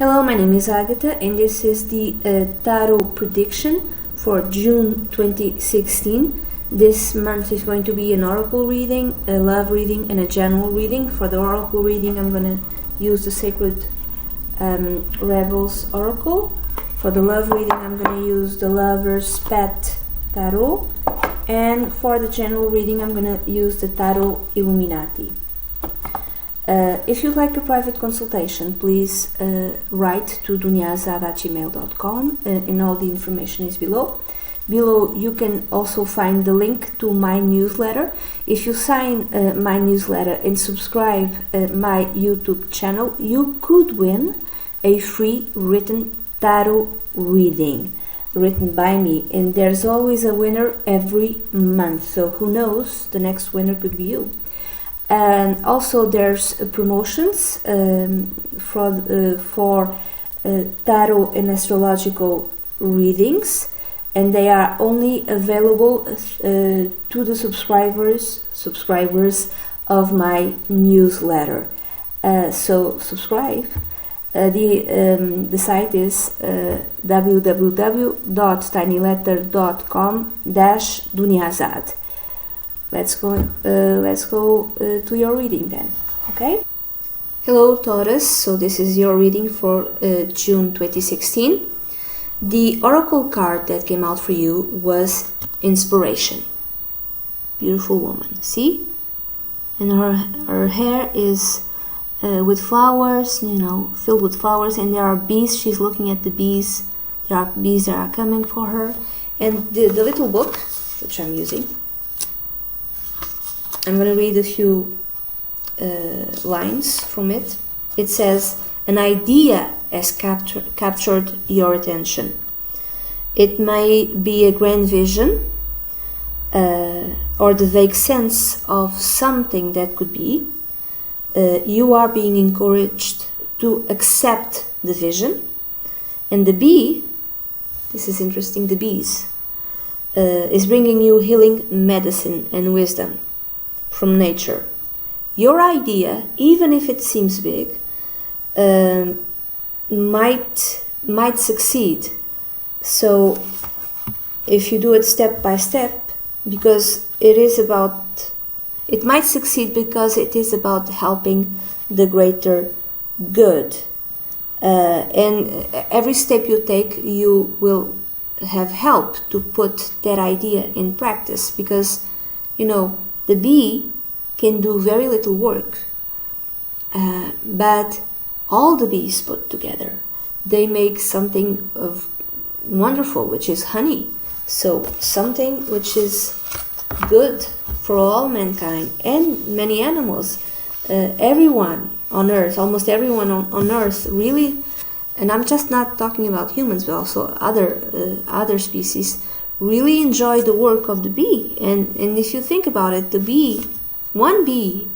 Hello, my name is Agatha and this is the tarot prediction for June 2016. This month is going to be an oracle reading, a love reading and a general reading. For the oracle reading I'm going to use the Sacred Rebels Oracle. For the love reading I'm going to use the Lover's Pet Tarot. And for the general reading I'm going to use the Tarot Illuminati. If you'd like a private consultation, please write to duniazad@gmail.com and all the information is below. Below you can also find the link to my newsletter. If you sign my newsletter and subscribe my YouTube channel, you could win a free written tarot reading written by me, and there's always a winner every month, so who knows, the next winner could be you. And also there's promotions for tarot and astrological readings, and they are only available to the subscribers of my newsletter. So subscribe. The site is www.tinyletter.com/duniazad. Let's go to your reading then, okay? Hello Taurus, so this is your reading for June 2016. The oracle card that came out for you was Inspiration. Beautiful woman, see? And her hair is with flowers, you know, filled with flowers, and there are bees. She's looking at the bees. There are bees that are coming for her. And the little book, which I'm using, I'm going to read a few lines from it. It says, an idea has captured your attention. It may be a grand vision or the vague sense of something that could be. You are being encouraged to accept the vision. And the bee, this is interesting, the bees, is bringing you healing medicine and wisdom from nature. Your idea, even if it seems big, might succeed. So if you do it step by step, because it might succeed because it is about helping the greater good. And every step you take, you will have help to put that idea in practice, because, you know, the bee can do very little work, but all the bees put together, they make something of wonderful, which is honey. So something which is good for all mankind and many animals. Everyone on earth, almost everyone on earth, really, and I'm just not talking about humans, but also other species, really enjoy the work of the bee. And if you think about it, one bee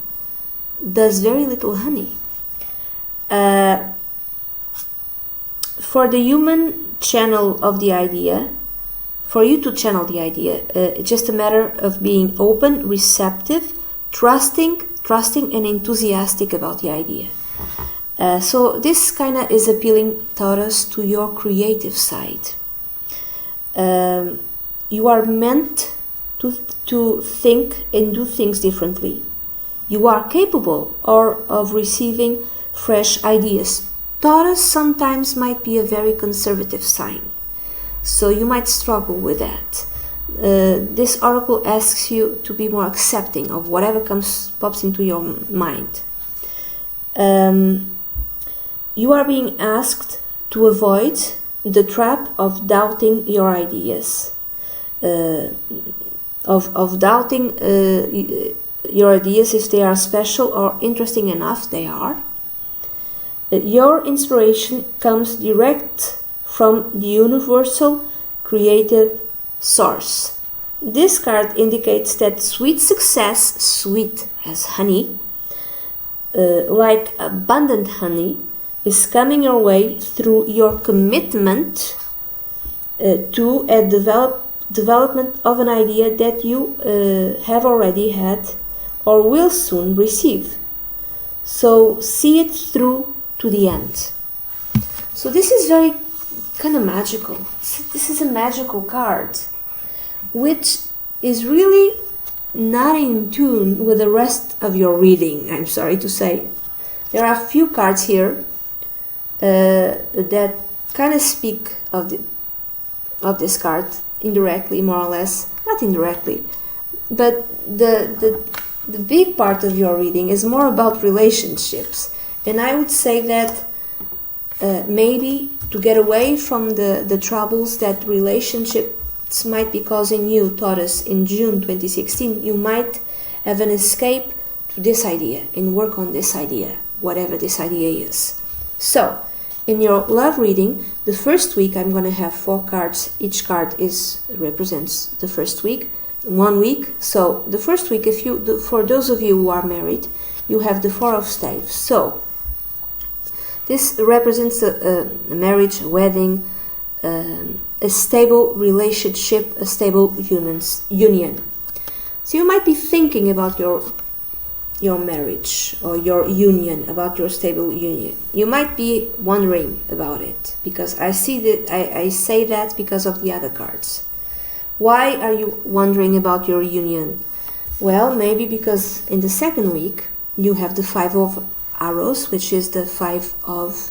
does very little honey. For the human channel of the idea, for you to channel the idea, it's just a matter of being open, receptive, trusting and enthusiastic about the idea. So this kind of is appealing, Taurus, to your creative side. You are meant to think and do things differently. You are capable of receiving fresh ideas. Taurus sometimes might be a very conservative sign, so you might struggle with that. This oracle asks you to be more accepting of whatever pops into your mind. You are being asked to avoid the trap of doubting your ideas, of doubting your ideas if they are special or interesting enough. They are. Your inspiration comes direct from the universal creative source. This card indicates that sweet success, sweet as honey, like abundant honey, is coming your way through your commitment to a development of an idea that you have already had or will soon receive. So see it through to the end. So this is very kind of magical. This is a magical card, which is really not in tune with the rest of your reading, I'm sorry to say. There are a few cards here that kind of speak of this card indirectly, more or less. Not indirectly, but the big part of your reading is more about relationships. And I would say that maybe to get away from the troubles that relationships might be causing you, Taurus, in June 2016, you might have an escape to this idea and work on this idea, whatever this idea is. So, in your love reading, the first week I'm going to have 4 cards. Each card represents the first week, 1 week. So the first week, for those of you who are married, you have the 4 of Staves. So this represents a marriage, a wedding, a stable relationship, a stable union. So you might be thinking about your marriage or your union, about your stable union. You might be wondering about it, because I say that because of the other cards. Why are you wondering about your union? Well, maybe because in the second week you have the 5 of arrows, which is the 5 of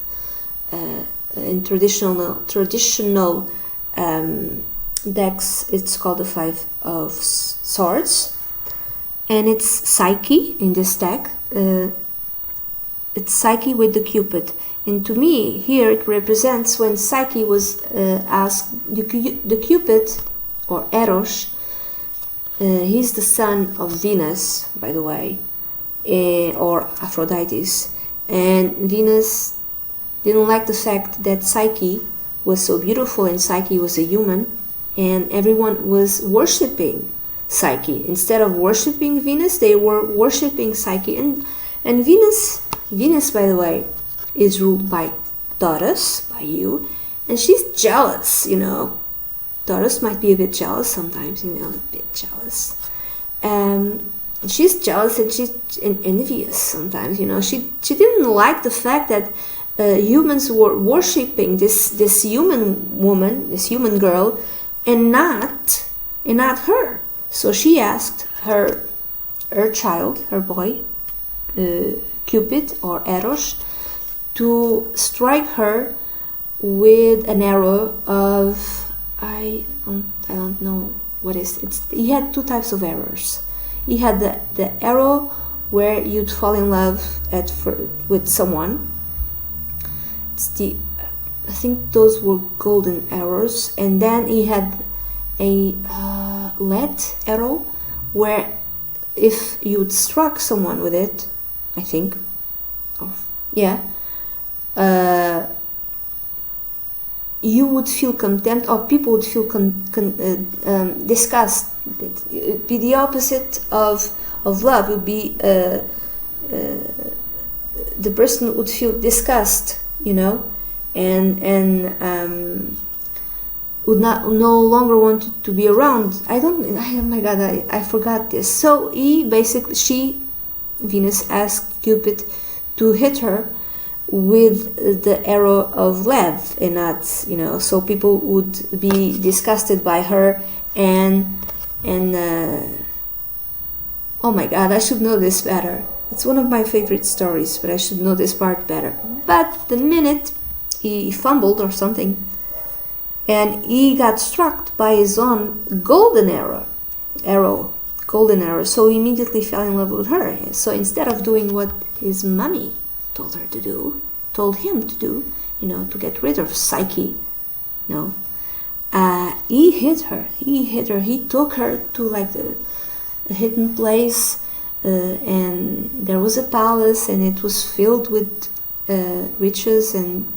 in traditional decks it's called the 5 of swords. And it's Psyche in this deck. It's Psyche with the Cupid. And to me, here it represents when Psyche was asked, the Cupid, or Eros, he's the son of Venus, by the way, or Aphrodite. And Venus didn't like the fact that Psyche was so beautiful and Psyche was a human, and everyone was worshipping Psyche. Instead of worshipping Venus, they were worshipping Psyche. And Venus, by the way, is ruled by Taurus, by you, and she's jealous, Taurus might be a bit jealous sometimes, a bit jealous. She's jealous and she's envious sometimes, She didn't like the fact that humans were worshipping this human woman, this human girl, and not her. So she asked her child, her boy, Cupid or Eros, to strike her with an arrow of, I don't know what is it. He had 2 types of arrows. He had the arrow where you'd fall in love with someone. I think those were golden arrows, and then he had a lead arrow where if you'd struck someone with it, I think, you would feel contempt, or people would feel disgust. It would be the opposite of love. It would be the person would feel disgust, and would no longer want to be around. Oh my God, I forgot this. So Venus asked Cupid to hit her with the arrow of lead, and not, so people would be disgusted by her, and oh my God, I should know this better. It's one of my favorite stories, but I should know this part better. But the minute he fumbled or something, and he got struck by his own golden arrow, so he immediately fell in love with her. So instead of doing what his mommy told him to do, to get rid of Psyche, he hit her. He took her to like a hidden place, and there was a palace, and it was filled with riches, and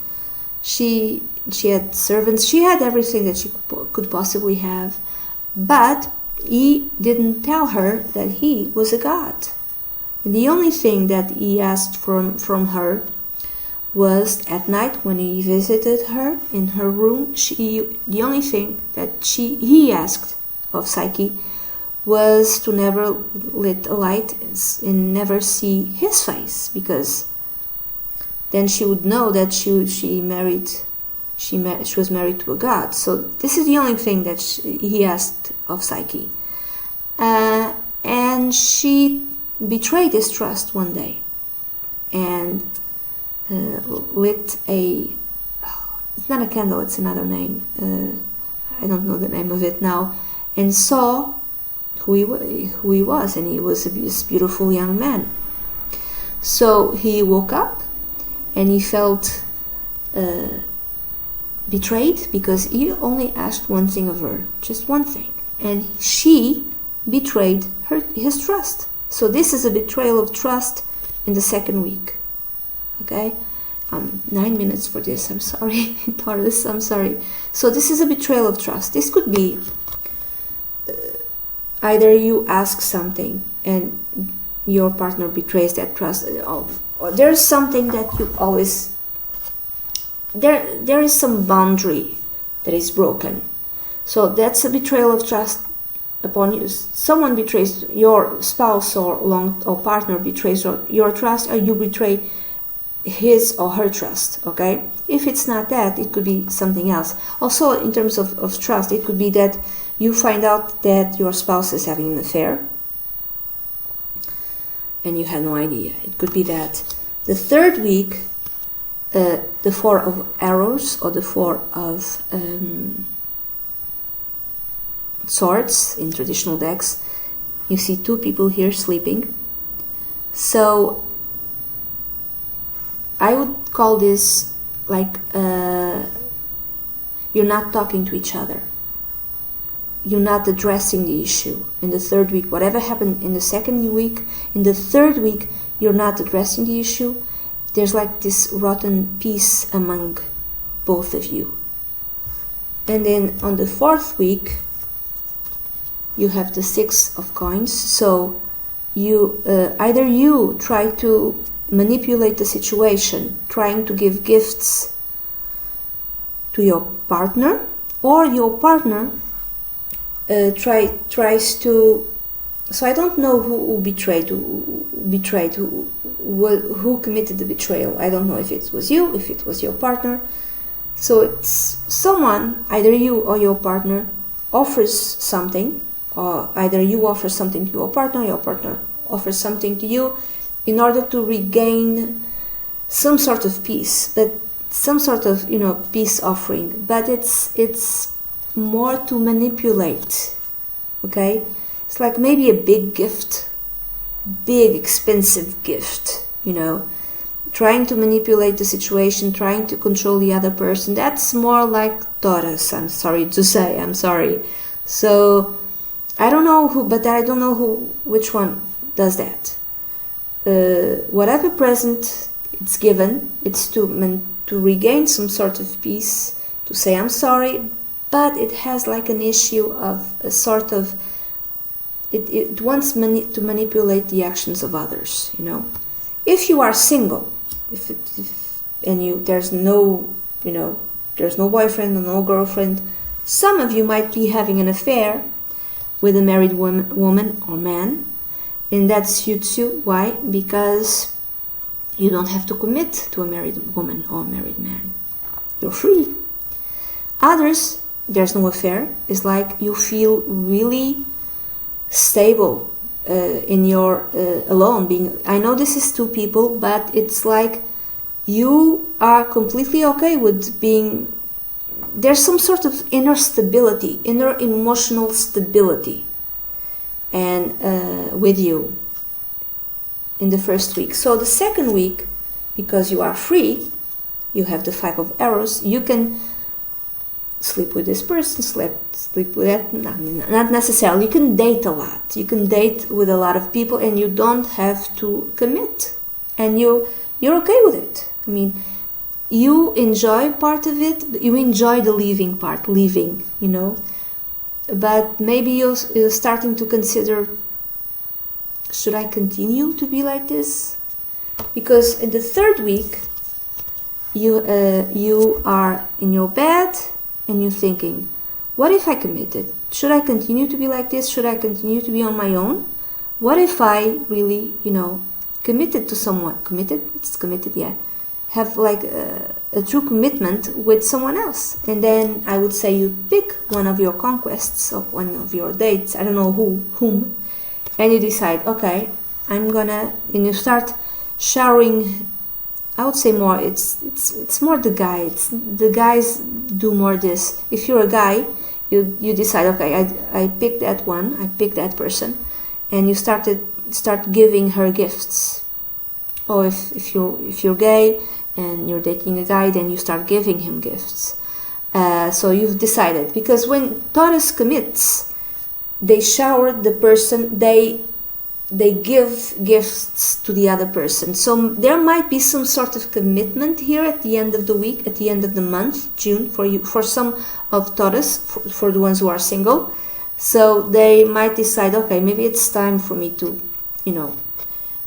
she had servants. She had everything that she could possibly have, but he didn't tell her that he was a god. And the only thing that he asked from her was at night when he visited her in her room. The only thing that he asked of Psyche was to never lit a light and never see his face, because then she would know that she was married to a god. So this is the only thing that he asked of Psyche. And she betrayed his trust one day and lit a, it's not a candle, it's another name, I don't know the name of it now, and saw who he was, and he was this beautiful young man. So he woke up and he felt betrayed, because he only asked one thing of her, just one thing, and she betrayed his trust. So this is a betrayal of trust in the second week. Okay, 9 minutes for this, I'm sorry. Taurus, I'm sorry. So this is a betrayal of trust. This could be either you ask something and your partner betrays that trust, or there's something that you always, there is some boundary that is broken. So that's a betrayal of trust upon you. Someone betrays, your spouse or partner betrays your trust, or you betray his or her trust. Okay, if it's not that, it could be something else. Also, in terms of trust, it could be that you find out that your spouse is having an affair and you had no idea. It could be that. The third week, the Four of Arrows, or the Four of Swords in traditional decks, you see two people here sleeping. So I would call this like you're not talking to each other. You're not addressing the issue. In the third week, whatever happened in the second week, in the third week, you're not addressing the issue. There's like this rotten peace among both of you. And then on the fourth week, you have the Six of Coins. So you either you try to manipulate the situation, trying to give gifts to your partner, or your partner tries to. So I don't know who betrayed, who committed the betrayal. I don't know if it was you, if it was your partner. So it's someone, either you or your partner, offers something, or either you offer something to your partner offers something to you, in order to regain some sort of peace, but some sort of peace offering. But it's more to manipulate. Okay, it's like maybe a big gift, big expensive gift, trying to manipulate the situation, trying to control the other person. That's more like Taurus, I'm sorry to say, I'm sorry. So I don't know which one does that. Whatever present it's given, it's to regain some sort of peace, to say I'm sorry, but it has like an issue of a sort of, it wants to manipulate the actions of others, If you are single, there's no boyfriend or no girlfriend, some of you might be having an affair with a married woman or man, and that suits you. Why? Because you don't have to commit to a married woman or a married man. You're free. Others, there's no affair. It's like you feel really stable in your alone being. I know this is two people, but it's like you are completely okay with being. There's some sort of inner stability, inner emotional stability, and with you in the first week. So the second week, because you are free, you have the Five of Arrows. You can sleep with this person, sleep with that. Not necessarily. You can date a lot. You can date with a lot of people, and you don't have to commit, and you're okay with it. I mean, you enjoy part of it. You enjoy the living part, But maybe you're starting to consider, should I continue to be like this? Because in the third week, you are in your bed and you're thinking, what if I committed? Should I continue to be like this? Should I continue to be on my own? What if I really, committed to someone? Committed? It's committed, yeah. have like a true commitment with someone else. And then I would say you pick one of your conquests or one of your dates, I don't know whom, and you decide, okay, and you start showering. I would say more, it's more the guy. The guys do more this. If you're a guy, you decide, okay, I picked that one, I picked that person, and you start giving her gifts. Or if you're gay and you're dating a guy, then you start giving him gifts. So you've decided, because when Taurus commits, they shower the person, they give gifts to the other person. So there might be some sort of commitment here at the end of the week, at the end of the month, June, for some of Taurus, for the ones who are single. So they might decide, okay, maybe it's time for me to,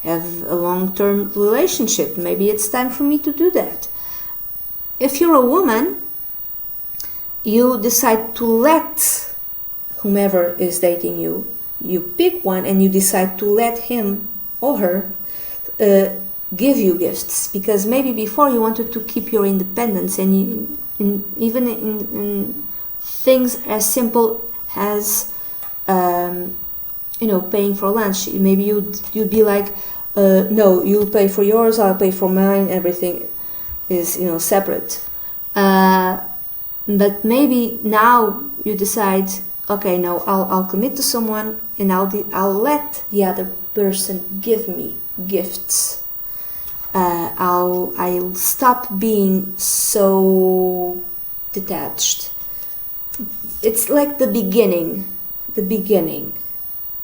have a long-term relationship. Maybe it's time for me to do that. If you're a woman, you decide to let whomever is dating you pick one and you decide to let him or her give you gifts, because maybe before you wanted to keep your independence, and even in things as simple as paying for lunch, maybe you'd be like, no, you pay for yours, I'll pay for mine, everything is separate. But maybe now you decide, okay, no, I'll commit to someone, and I'll let the other person give me gifts. I'll stop being so detached. It's like the beginning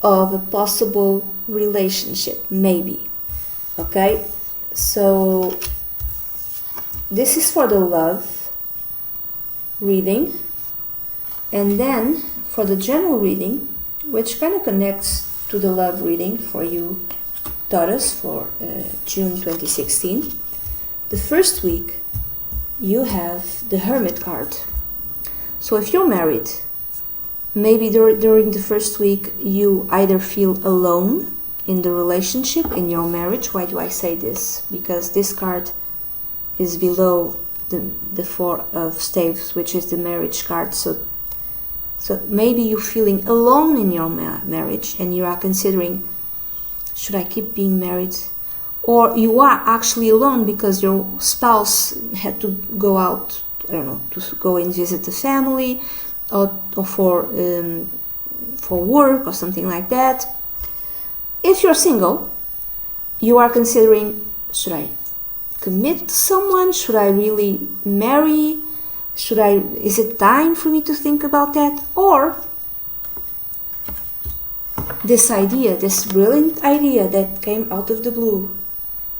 of a possible relationship, maybe. Okay, so this is for the love reading, and then for the general reading, which kind of connects to the love reading for you, Taurus, for June 2016. The first week you have the Hermit card. So if you're married, maybe during the first week you either feel alone in the relationship, in your marriage. Why do I say this? Because this card is below the Four of Staves, which is the marriage card. So maybe you're feeling alone in your marriage, and you are considering, should I keep being married? Or you are actually alone because your spouse had to go out, I don't know, to go and visit the family, or for work or something like that. If you're single, you are considering, should I commit to someone? Should I really marry? Is it time for me to think about that? Or this brilliant idea that came out of the blue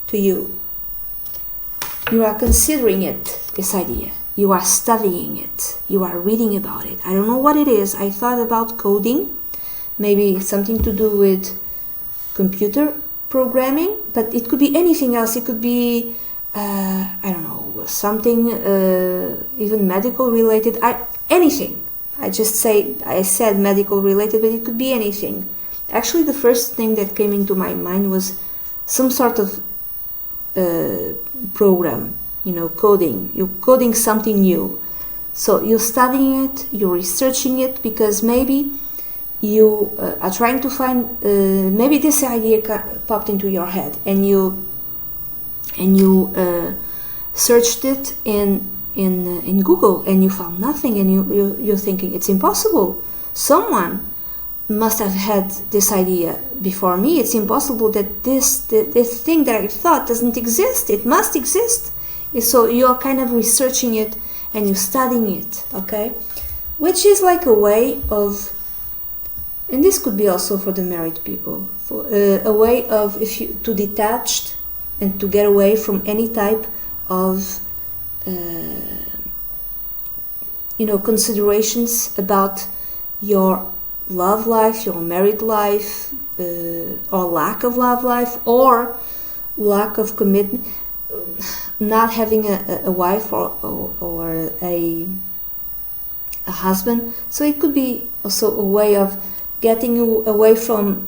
to you, you are considering it, this idea. You are studying it. You are reading about it. I don't know what it is. I thought about coding, maybe something to do with computer programming, but it could be anything else. It could be, I don't know, something even medical related. Anything. I said medical related, but it could be anything. Actually, the first thing that came into my mind was some sort of program. Coding. You're coding something new. So you're studying it, you're researching it, because maybe you are trying to find, maybe this idea popped into your head, and you searched it in Google, and you found nothing, and you're thinking, it's impossible. Someone must have had this idea before me. It's impossible that this thing that I thought doesn't exist. It must exist. So you're kind of researching it and you're studying it, okay? Which is like a way of, and this could be also for the married people, for a way of to detach and to get away from any type of considerations about your love life, your married life, or lack of love life, or lack of commitment. Not having a wife or a husband. So it could be also a way of getting you away from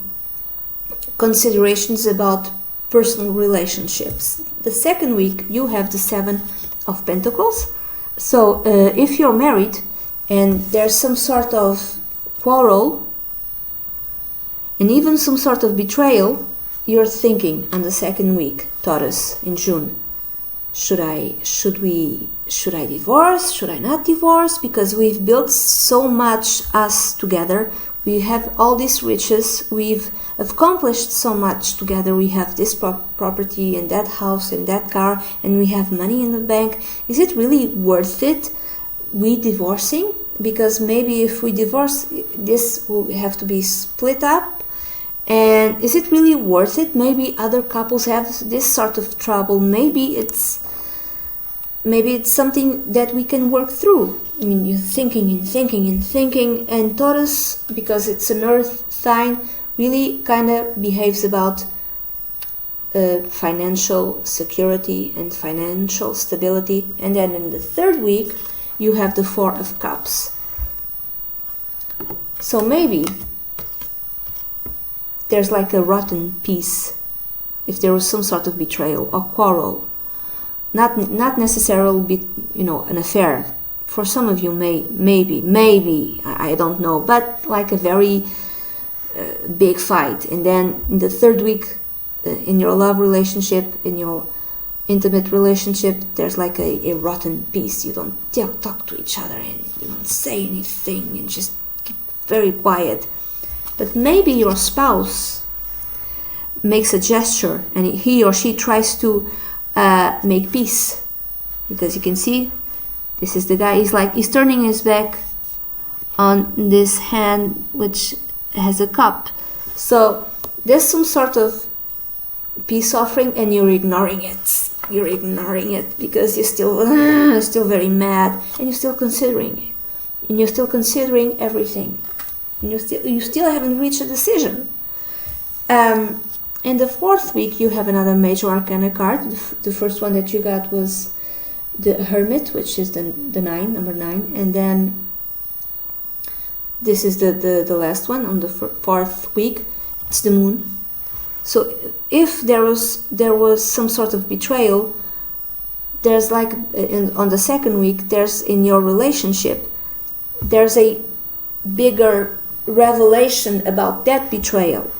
considerations about personal relationships. The second week you have the Seven of Pentacles. So if you're married and there's some sort of quarrel and even some sort of betrayal, you're thinking on the second week, Taurus, in June, should I divorce? Should I not divorce? Because we've built so much us together. We have all these riches. We've accomplished so much together. We have this property and that house and that car, and we have money in the bank. Is it really worth it, we divorcing? Because maybe if we divorce, this will have to be split up. And is it really worth it? Maybe other couples have this sort of trouble. Maybe it's something that we can work through. I mean, you're thinking and thinking and thinking, and Taurus, because it's an earth sign, really kind of behaves about financial security and financial stability. And then in the third week, you have the Four of Cups. So maybe there's like a rotten piece, if there was some sort of betrayal or quarrel. Not necessarily an affair. For some of you, maybe, I don't know, but like a very big fight. And then in the third week, in your love relationship, in your intimate relationship, there's like a rotten piece. You don't talk to each other and you don't say anything and just keep very quiet. But maybe your spouse makes a gesture and he or she tries to make peace, because you can see this is the guy. He's turning his back on this hand which has a cup. So there's some sort of peace offering, and you're ignoring it. You're ignoring it because you're still very mad, and you're still considering, and you're still considering everything, and you still haven't reached a decision. In the fourth week, you have another major arcana card. The first one that you got was the Hermit, which is the number 9, and then this is the last one on the fourth week. It's the Moon. So if there was some sort of betrayal, there's like on the second week, there's in your relationship, there's a bigger revelation about that betrayal.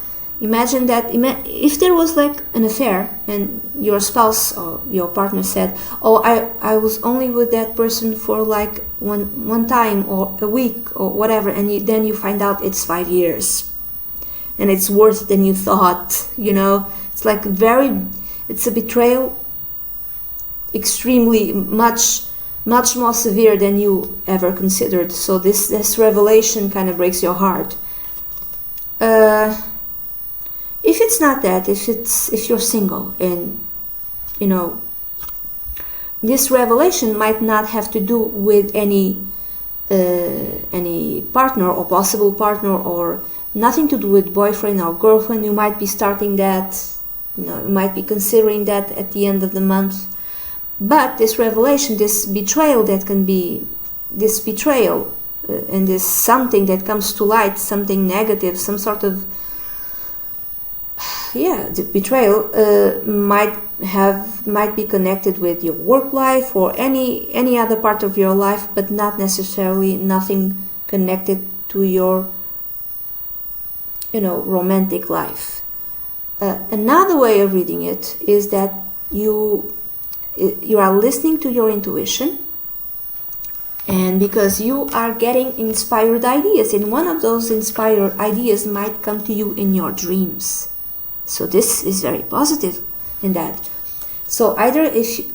Imagine that if there was like an affair and your spouse or your partner said, oh, I was only with that person for like one time or a week or whatever, and then you find out it's 5 years and it's worse than you thought, it's like it's a betrayal extremely much more severe than you ever considered. So this revelation kind of breaks your heart. If it's not that, if you're single and this revelation might not have to do with any partner or possible partner, or nothing to do with boyfriend or girlfriend. You might be starting that, you might be considering that at the end of the month. But this revelation, this betrayal and this something that comes to light, something negative, some sort of the betrayal might be connected with your work life or any other part of your life, but not necessarily nothing connected to your romantic life. Another way of reading it is that you are listening to your intuition, and because you are getting inspired ideas, and one of those inspired ideas might come to you in your dreams. So this is very positive in that. So either it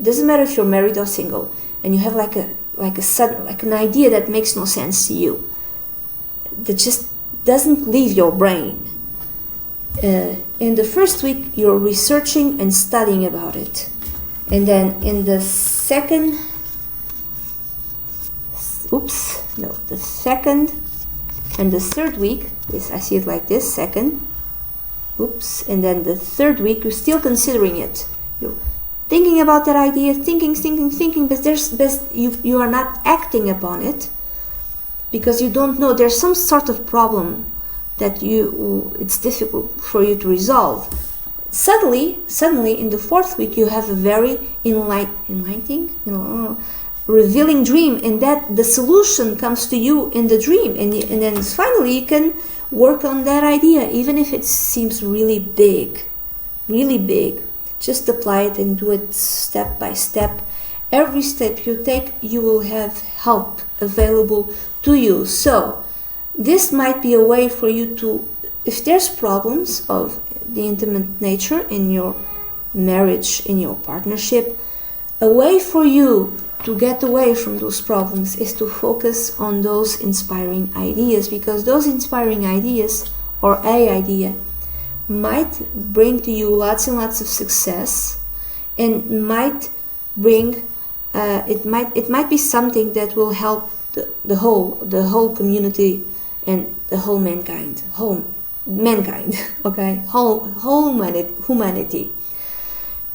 doesn't matter if you're married or single, and you have like a sudden, like an idea that makes no sense to you, that just doesn't leave your brain. In the first week, you're researching and studying about it, and then in the second and the third week, I see it like this: second. And then the third week, you're still considering it. You're thinking about that idea, thinking, but you are not acting upon it because you don't know. There's some sort of problem that it's difficult for you to resolve. suddenly in the fourth week you have a very enlightening, revealing dream, and that the solution comes to you in the dream, and then finally you can work on that idea, even if it seems really big. Just apply it and do it step by step. Every step you take, you will have help available to you. So this might be a way for you to, if there's problems of the intimate nature in your marriage, in your partnership, a way for you to get away from those problems is to focus on those inspiring ideas, because those inspiring ideas, or a idea, might bring to you lots and lots of success, and might bring it might be something that will help the whole community and the whole mankind, okay, whole humanity.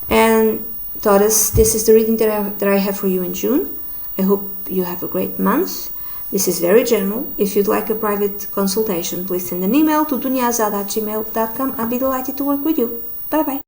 And Taurus, this is the reading that I have for you in June. I hope you have a great month. This is very general. If you'd like a private consultation, please send an email to dunyazad@gmail.com. I'll be delighted to work with you. Bye bye.